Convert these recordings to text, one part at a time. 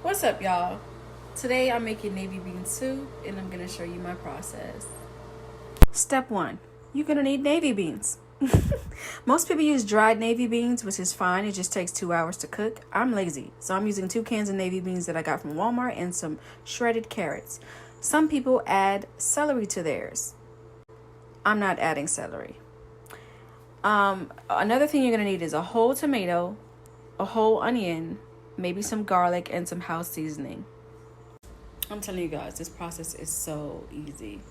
What's up, y'all? Today I'm making navy bean soup and I'm gonna show you my process. Step 1, you're gonna need navy beans. Most people use dried navy beans, which is fine. It just takes 2 hours to cook. I'm lazy, so I'm using 2 cans of navy beans that I got from Walmart and some shredded carrots. Some people add celery to theirs. I'm not adding celery. Another thing you're gonna need is a whole tomato, a whole onion, maybe some garlic, and some house seasoning. I'm telling you guys, this process is so easy.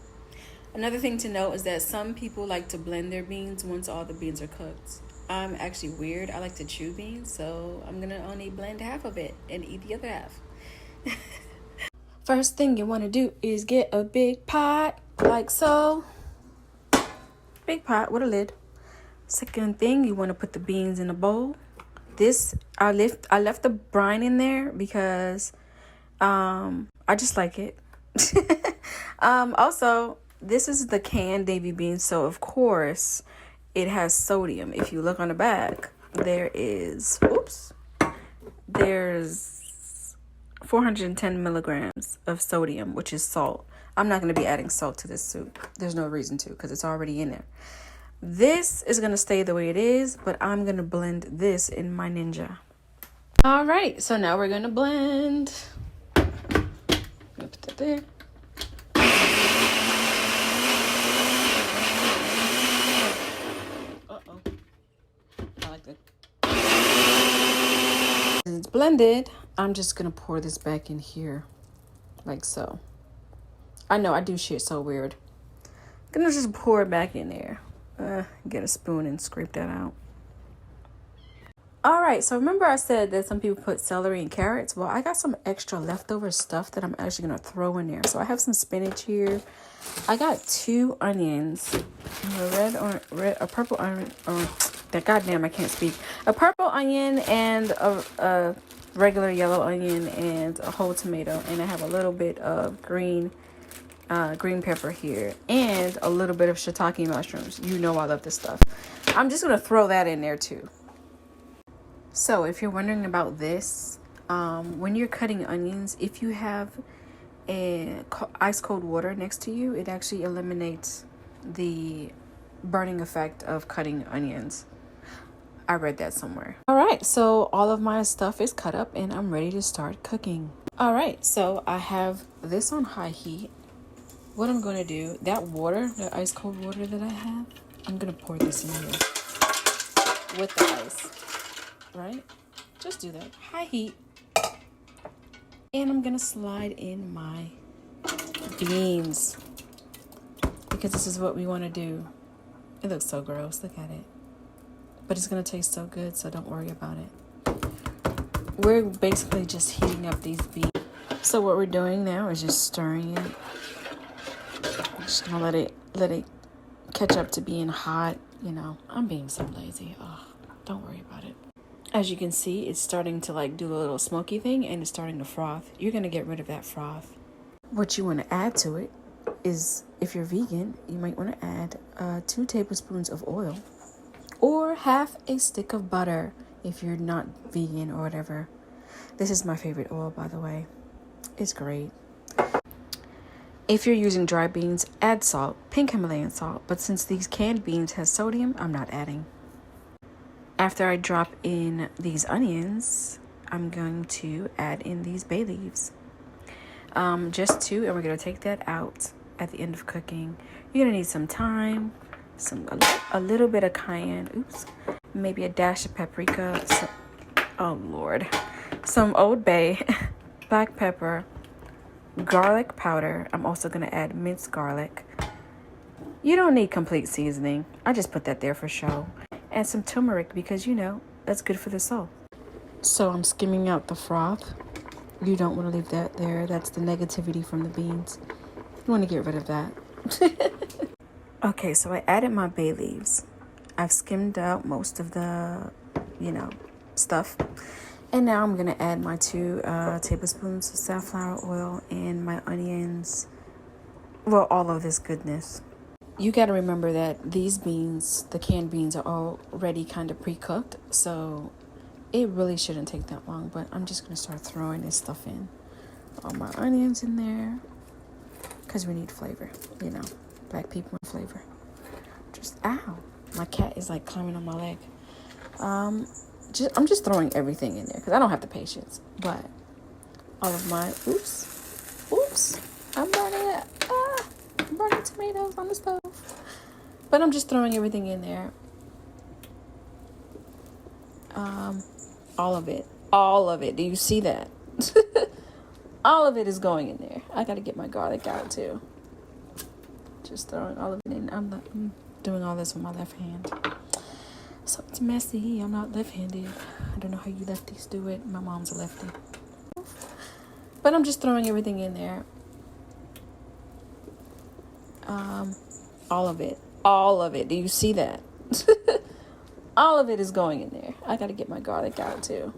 Another thing to note is that some people like to blend their beans once all the beans are cooked. I'm actually weird. I like to chew beans, so I'm gonna only blend half of it and eat the other half. First thing you want to do is get a big pot, like so. Big pot with a lid. Second thing, you want to put the beans in a bowl. I left the brine in there because I just like it. Also, this is the canned navy beans, so of course it has sodium. If you look on the back, there's 410 milligrams of sodium, which is salt. I'm not going to be adding salt to this soup. There's no reason to, because it's already in there. This is going to stay the way it is, but I'm going to blend this in my Ninja. All right, so now we're going to blend. I'm going to put that there. Uh-oh. I like that. As it's blended, I'm just going to pour this back in here, like so. I know I do shit so weird. I'm going to just pour it back in there. Get a spoon and scrape that out. All right, so remember I said that some people put celery and carrots? Well, I got some extra leftover stuff that I'm actually going to throw in there. So I have some spinach here. I got 2 onions, a purple onion, goddamn, I can't speak. A purple onion and a regular yellow onion and a whole tomato. And I have a little bit of green pepper here and a little bit of shiitake mushrooms. You know I love this stuff. I'm just going to throw that in there too. So if you're wondering about this, when you're cutting onions, if you have ice cold water next to you, it actually eliminates the burning effect of cutting onions. I read that somewhere. All right, so all of my stuff is cut up and I'm ready to start cooking. All right, so I have this on high heat. What I'm going to do, that ice cold water that I have, I'm going to pour this in here with the ice. Right? Just do that. High heat. And I'm gonna slide in my beans because this is what we want to do. It looks so gross. Look at it. But it's gonna taste so good, so don't worry about it. We're basically just heating up these beans. So what we're doing now is just stirring it. I'm just gonna let it catch up to being hot. You know, I'm being so lazy. Oh, don't worry about it. As you can see, it's starting to like do a little smoky thing and it's starting to froth. You're going to get rid of that froth. What you want to add to it is, if you're vegan, you might want to add 2 tablespoons of oil or half a stick of butter if you're not vegan or whatever. This is my favorite oil, by the way. It's great. If you're using dry beans, add salt, pink Himalayan salt. But since these canned beans has sodium, I'm not adding. After I drop in these onions, I'm going to add in these bay leaves. Just 2, and we're going to take that out at the end of cooking. You're going to need some thyme, a little bit of cayenne, maybe a dash of paprika, some Old Bay, black pepper, garlic powder. I'm also going to add minced garlic. You don't need complete seasoning. I just put that there for show. And some turmeric because, you know, that's good for the soul. So I'm skimming out the froth. You don't want to leave that there. That's the negativity from the beans. You want to get rid of that. Okay, so I added my bay leaves. I've skimmed out most of the, stuff. And now I'm going to add my 2 tablespoons of safflower oil and my onions. Well, all of this goodness. You got to remember that these beans, the canned beans, are already kind of pre-cooked. So It really shouldn't take that long, but I'm just gonna start throwing this stuff in. All my onions in there, because we need flavor, you know. Black people want flavor. Just, ow, my cat is like climbing on my leg. I'm just throwing everything in there because I don't have the patience. But all of my, oops, I'm burning it. I'm burning tomatoes on the stove. But I'm just throwing everything in there. All of it. Do you see that? All of it is going in there. I gotta get my garlic out too. Just throwing all of it in. I'm doing all this with my left hand. So it's messy. I'm not left-handed. I don't know how you lefties do it. My mom's a lefty. But I'm just throwing everything in there. All of it. Do you see that? All of it is going in there. I gotta get my garlic out too.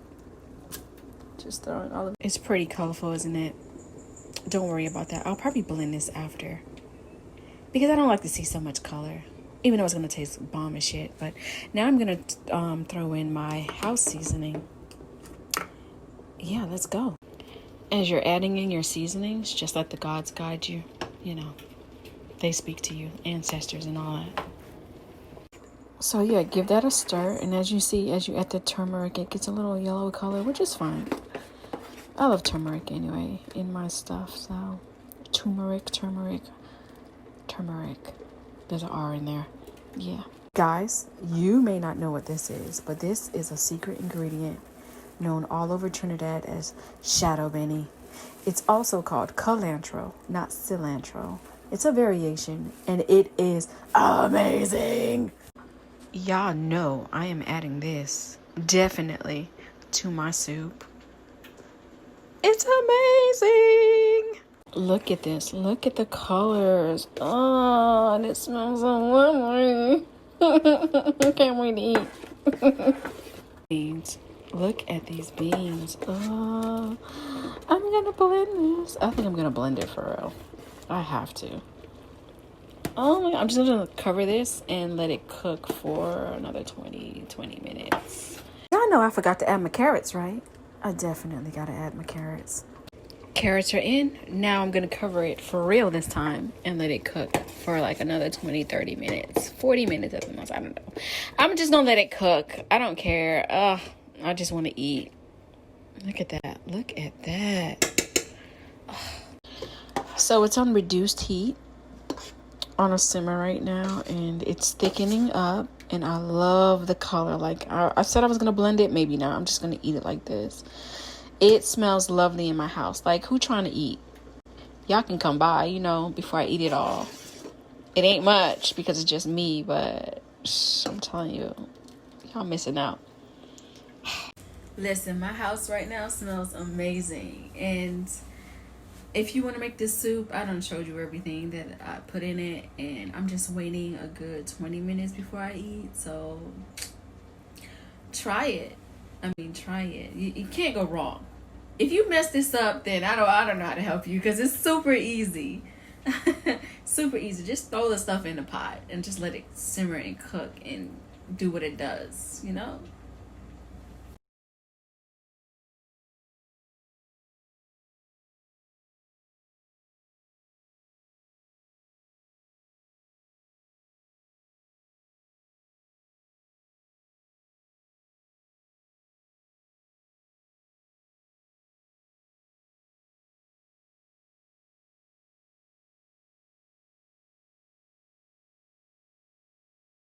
Just throwing all of it. It's pretty colorful, isn't it? Don't worry about that. I'll probably blend this after, because I don't like to see so much color, even though it's gonna taste bomb as shit. But now I'm gonna throw in my house seasoning. Yeah, let's go. As you're adding in your seasonings, just let the gods guide you. You know, they speak to you, ancestors and all that. So yeah, give that a stir. And as you see, as you add the turmeric, it gets a little yellow color, which is fine. I love turmeric anyway in my stuff. So turmeric. There's an R in there. Yeah. Guys, you may not know what this is, but this is a secret ingredient known all over Trinidad as shadow benny. It's also called culantro, not cilantro. It's a variation, and it is amazing. Y'all know I am adding this definitely to my soup. It's amazing. Look at this. Look at the colors. Oh, and it smells so lovely. Can't wait to eat. Beans. Look at these beans. Oh, I'm gonna blend this. I think I'm gonna blend it for real. I have to. Oh my God. I'm just gonna cover this and let it cook for another 20 minutes. I know I forgot to add my carrots, right? I definitely gotta add my carrots. Carrots are in. Now I'm gonna cover it for real this time and let it cook for like another 20-30 minutes, 40 minutes at the most. I don't know. I'm just gonna let it cook. I don't care. I just want to eat. Look at that. Look at that. So it's on reduced heat on a simmer right now, and it's thickening up, and I love the color. Like I said I was gonna blend it, maybe not. I'm just gonna eat it like this. It smells lovely in my house. Like, who trying to eat? Y'all can come by, you know, before I eat it all. It ain't much because it's just me, but I'm telling you, y'all missing out. Listen, my house right now smells amazing, and if you want to make this soup, I done showed you everything that I put in it, and I'm just waiting a good 20 minutes before I eat. So try it. Try it. You can't go wrong. If you mess this up, then I don't know how to help you, because it's super easy. Super easy. Just throw the stuff in the pot and just let it simmer and cook and do what it does, you know?